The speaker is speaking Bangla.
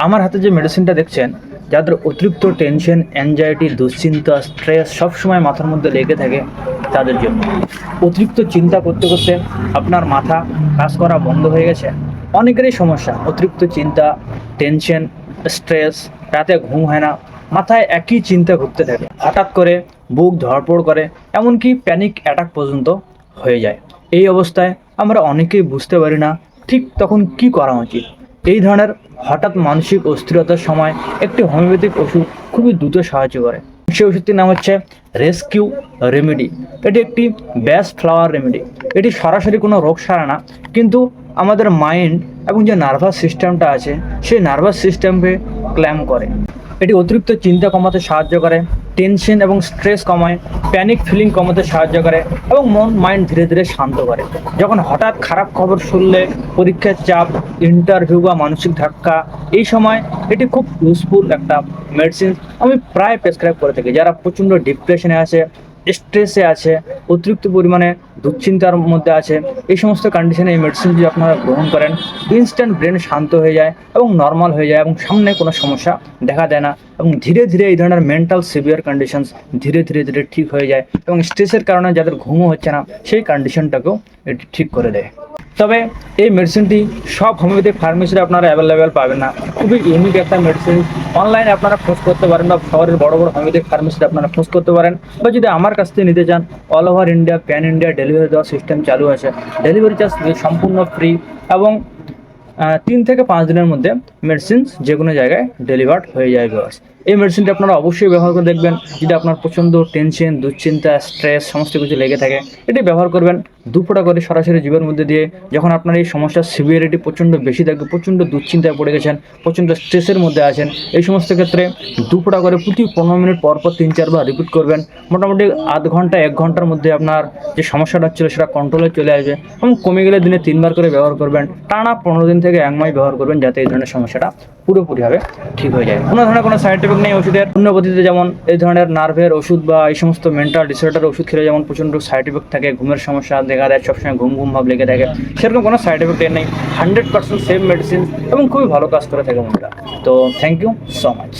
আমার হাতে যে মেডিসিনটা দেখছেন, যাদের অতিরিক্ত টেনশন, অ্যাংজাইটি, দুশ্চিন্তা, স্ট্রেস সবসময় মাথার মধ্যে লেগে থাকে, তাদের জন্য। অতিরিক্ত চিন্তা করতে করতে আপনার মাথা কাজ করা বন্ধ হয়ে গেছে। অনেকেরই সমস্যা, অতিরিক্ত চিন্তা, টেনশন, স্ট্রেস, রাতে ঘুম হয় না, মাথায় একই চিন্তা ঘুরতে থাকে, হঠাৎ করে বুক ধড়ফড় করে, এমনকি প্যানিক অ্যাটাক পর্যন্ত হয়ে যায়। এই অবস্থায় আমরা অনেকেই বুঝতে পারি না ঠিক তখন কি করা উচিত। এই ধরনের হঠাৎ মানসিক অস্থিরতার সময় একটি হোমিওপ্যাথিক ওষুধ খুবই দ্রুত সাহায্য করে। সেই ওষুধটির নাম হচ্ছে রেস্কিউ রেমেডি। এটি একটি ব্যাস ফ্লাওয়ার রেমেডি। এটি সরাসরি কোনো রোগ সারে না, কিন্তু আমাদের মাইন্ড এবং যে নার্ভাস সিস্টেমটা আছে সেই নার্ভাস সিস্টেমকে ক্ল্যাম করে। এটি অতিরিক্ত চিন্তা কমাতে সাহায্য করে, টেনশন এবং স্ট্রেস কমায়, প্যানিক ফিলিং কমাতে সাহায্য করে এবং মাইন্ড ধীরে ধীরে শান্ত করে। যখন হঠাৎ খারাপ খবর শুনলে, পরীক্ষার চাপ, ইন্টারভিউ বা মানসিক ধাক্কা, এই সময় এটি খুব ইউজফুল একটা মেডিসিন। আমি প্রায় প্রেসক্রাইব করে থাকি যারা প্রচণ্ড ডিপ্রেশনে আছে, স্ট্রেসে আছে, অতিরিক্ত পরিমাণে দুশ্চিন্তার মধ্যে আছে। এই সমস্ত কন্ডিশনে এই মেডিসিন যদি আপনারা গ্রহণ করেন, ইনস্ট্যান্ট ব্রেন শান্ত হয়ে যায় এবং নর্মাল হয়ে যায় এবং সামনে কোনো সমস্যা দেখা দেয় না, এবং ধীরে ধীরে এই ধরনের মেন্টাল সিভিয়ার কন্ডিশনস ধীরে ধীরে ধীরে ঠিক হয়ে যায়, এবং স্ট্রেসের কারণে যাদের ঘুমও হচ্ছে না সেই কন্ডিশনটাকেও এটি ঠিক করে দেয়। তবে এই মেডিসিনটি সব হোমিওপ্যাথিক ফার্মেসিতে আপনারা অ্যাভেলেবেল পাবেন না। খুবই ইউনিক একটা মেডিসিন। অনলাইনে আপনারা খোঁজ করতে পারেন বা শহরের বড় বড় হোমিওপ্যাথিক ফার্মেসিতে আপনারা খোঁজ করতে পারেন, বা যদি আমার কাছ থেকে নিতে চান, all over India, pan India delivery দেওয়ার সিস্টেম চালু আছে। ডেলিভারি চার্জ সম্পূর্ণ ফ্রি, এবং 3 থেকে 5 দিনের মধ্যে মেডিসিন যে কোনো জায়গায় ডেলিভার্ড হয়ে যায়। ভিউয়ার্স, এই মেডিসিনটি আপনারা অবশ্যই ব্যবহার করে দেখবেন। যদি আপনার প্রচণ্ড টেনশন, দুশ্চিন্তা, স্ট্রেস সমস্ত কিছু লেগে থাকে, এটি ব্যবহার করবেন 2 ফোঁটা করে সরাসরি জীবের মধ্যে দিয়ে। যখন আপনার এই সমস্যার সিভিয়ারিটি প্রচণ্ড বেশি থাকবে, প্রচণ্ড দুশ্চিন্তায় পড়ে গেছেন, প্রচণ্ড স্ট্রেসের মধ্যে আছেন, এই সমস্ত ক্ষেত্রে 2 ফোঁটা করে প্রতি 15 মিনিট পর পর 3-4 বার রিপিট করবেন। মোটামুটি আধ ঘন্টা 1 ঘন্টার মধ্যে আপনার যে সমস্যাটা হচ্ছিল সেটা কন্ট্রোলে চলে আসবে, এবং কমে গেলে দিনে 3 বার করে ব্যবহার করবেন। টানা 15 দিন থেকে 1 মাস ব্যবহার করবেন, যাতে এই ধরনের সমস্যাটা পুরোপুরিভাবে ঠিক হয়ে যায়। কোনো ধরনের কোনো সাইড এফেক্ট নেই ওষুধের। হোমিওপ্যাথিতে যেমন এই ধরনের নার্ভের ওষুধ বা এই সমস্ত মেন্টাল ডিসঅর্ডার ওষুধ খেলে যেমন প্রচণ্ড সাইড এফেক্ট থাকে, ঘুমের সমস্যা দেখা দেয়, সবসময় ঘুম ঘুম ভাব লেগে থাকে, সেরকম কোনো সাইড এফেক্ট নেই। 100% সেম মেডিসিন এবং খুবই ভালো কাজ করে থাকে মনটা। তো থ্যাংক ইউ সো মাচ।